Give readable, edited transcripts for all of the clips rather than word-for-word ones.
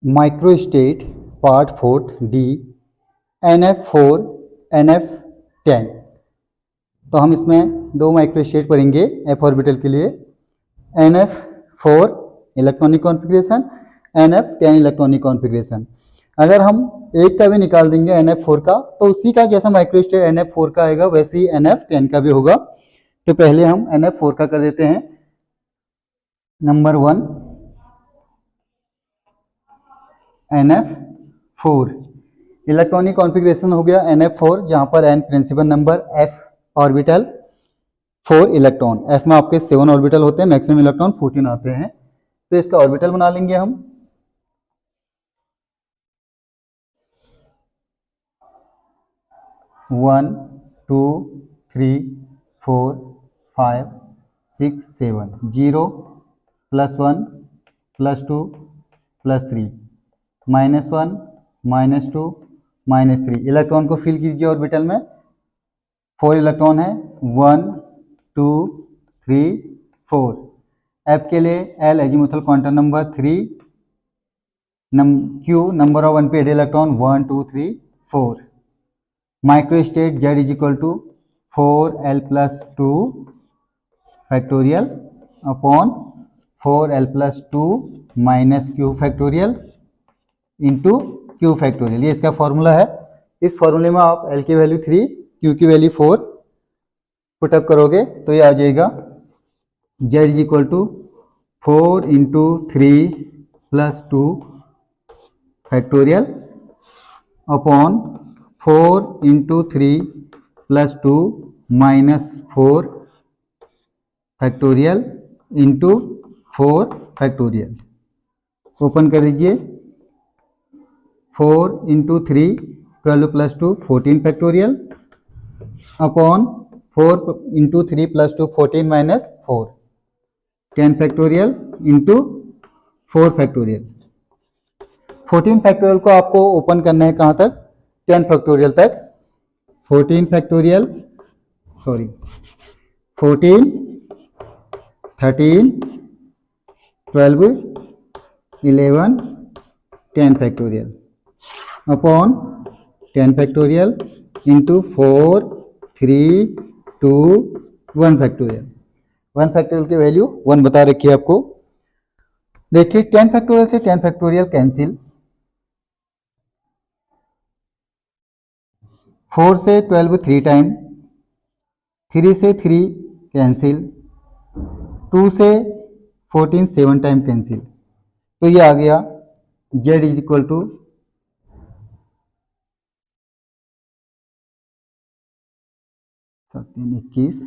Microstate part 4 D NF4 NF10। तो हम इसमें दो माइक्रोस्टेट पढ़ेंगे एफ ऑर्बिटल के लिए। NF4 electronic configuration, NF10 electronic configuration. अगर हम एक का भी निकाल देंगे NF4 का तो उसी का जैसा माइक्रोस्टेट NF4 का आएगा वैसे ही NF10 का भी होगा। तो पहले हम NF4 का कर देते हैं। नंबर 1 NF4 इलेक्ट्रॉनिक कॉन्फ़िगरेशन हो गया NF4, जहां पर N principal number, F orbital, 4 electron. F में आपके 7 ऑर्बिटल होते हैं, मैक्सिमम इलेक्ट्रॉन 14 आते हैं। तो इसका ऑर्बिटल बना लेंगे हम। One, two, three, 4, 5, 6, 7, 0, +1, +2, +3, -1, -2, -3। इलेक्ट्रॉन को फिल कीजिए ऑर्बिटल में। 4 इलेक्ट्रॉन है, 1, 2, 3, 4। F के लिए L azimuthal quantum number 3, Q number of unpaired electron 1, 2, 3, 4। Microstate Z is equal to 4L + 2 factorial upon 4L + 2 - Q factorial into Q factorial. ये इसका formula है। इस फॉर्मूले में आप L की वैल्यू 3, Q की वैल्यू 4 पुटअप करोगे तो ये आ जाएगा Z is equal to 4 × 3 + 2 factorial upon 4 × 3 + 2 - 4 factorial into 4 factorial. Open कर दीजिए। 4 × 3 12 + 2 14 factorial upon 4 × 3 + 2 14 - 4 10 factorial into 4 factorial. 14 factorial को आपको ओपन करना है कहाँ तक? 10 फैक्टोरियल तक। 14 factorial, sorry 14, 13, 12, 11, 10 factorial upon 10 factorial into 4, 3, 2, 1 factorial. 1 factorial की वैल्यू 1 बता रखी है आपको। देखिए 10 फैक्टोरियल से 10 फैक्टोरियल कैंसिल, 4 से 12 3 टाइम, 3 से 3 कैंसिल, 2 से 14 7 टाइम कैंसिल। तो ये आ गया Z इज इक्वल टू 21,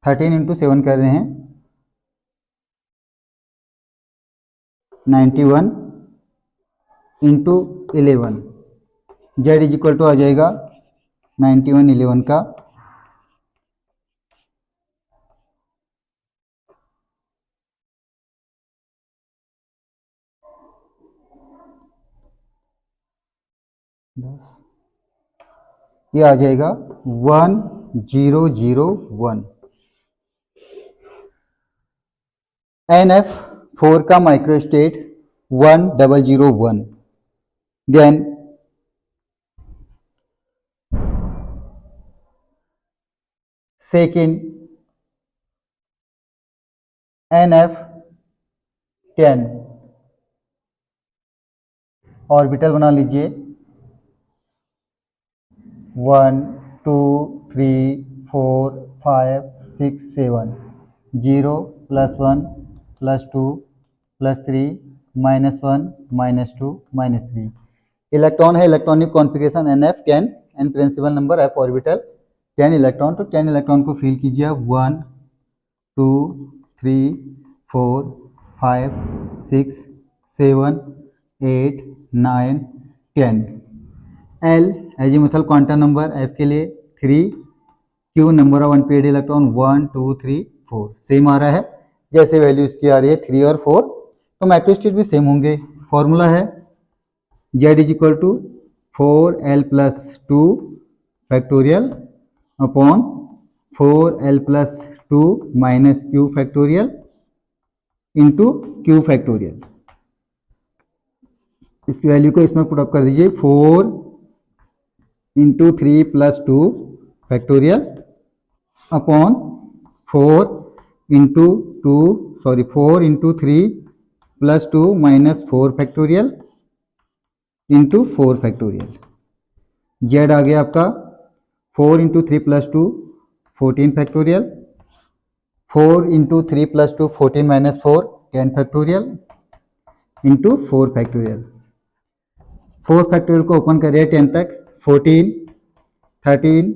13 × 7 कर रहे हैं 91 × 11। Z इज इक्वल टू आ जाएगा 91 11 का 10, ये आ जाएगा 1001। NF4 का microstate 1001। Then second NF10 orbital बना लीजिए। 1, 2, 3, 4, 5, 6, 7, 0, +1, +2, +3, -1, -2, -3। इलेक्ट्रॉन है electronic configuration NF10, N principal number, F orbital, 10 electron. तो 10 इलेक्ट्रॉन को फिल कीजिए 1, 2, 3, 4, 5, 6, 7, 8, 9, 10। L azimuthal quantum number, F के लिए 3, Q number of unpaired electron 1, 2, 3, 4 same आ रहा है जैसे वैल्यू इसकी आ रही है 3 और 4। तो माइक्रोस्टेट भी सेम होंगे। फॉर्मूला है Z is equal to 4L + 2 factorial upon 4L + 2 - Q factorial into Q factorial. इस वैल्यू को इसमें पुटअप कर दीजिए, 4 into 3 plus 2 factorial upon 4 into 3 plus 2 minus 4 factorial into 4 factorial. Z आ गया आपका 4 into 3 plus 2 14 factorial, 4 into 3 plus 2 14 minus 4 10 factorial into 4 factorial. 4 factorial को open करिए 10 तक, 14 13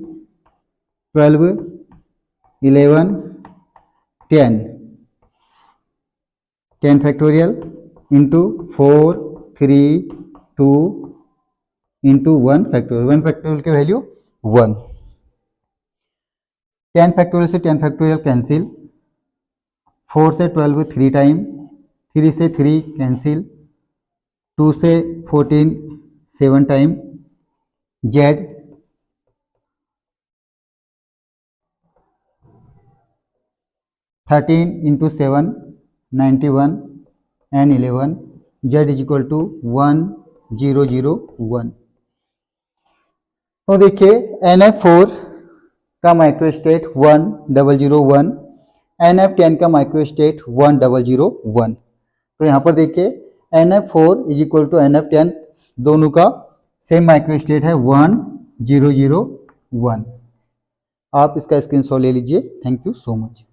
12 11 10 factorial into 4 3 2 into 1 factorial. 1 factorial की वैल्यू 1। 10 फैक्टोरियल से 10 फैक्टोरियल कैंसिल, 4 से 12 3 time, 3 से 3 कैंसिल, 2 से 14 7 time, Z 13 into 7 91 and 11, Z is equal to 1 0 0 1। तो देखिए NF4 का माइक्रोस्टेट 1 0 0 1, NF10 का माइक्रोस्टेट 1 0 0 1। तो यहाँ पर देखिए NF4 is equal to NF10, दोनों का सेम माइक्रोस्टेट है 1 0 0 1। आप इसका स्क्रीनशॉट ले लीजिए। Thank you so much.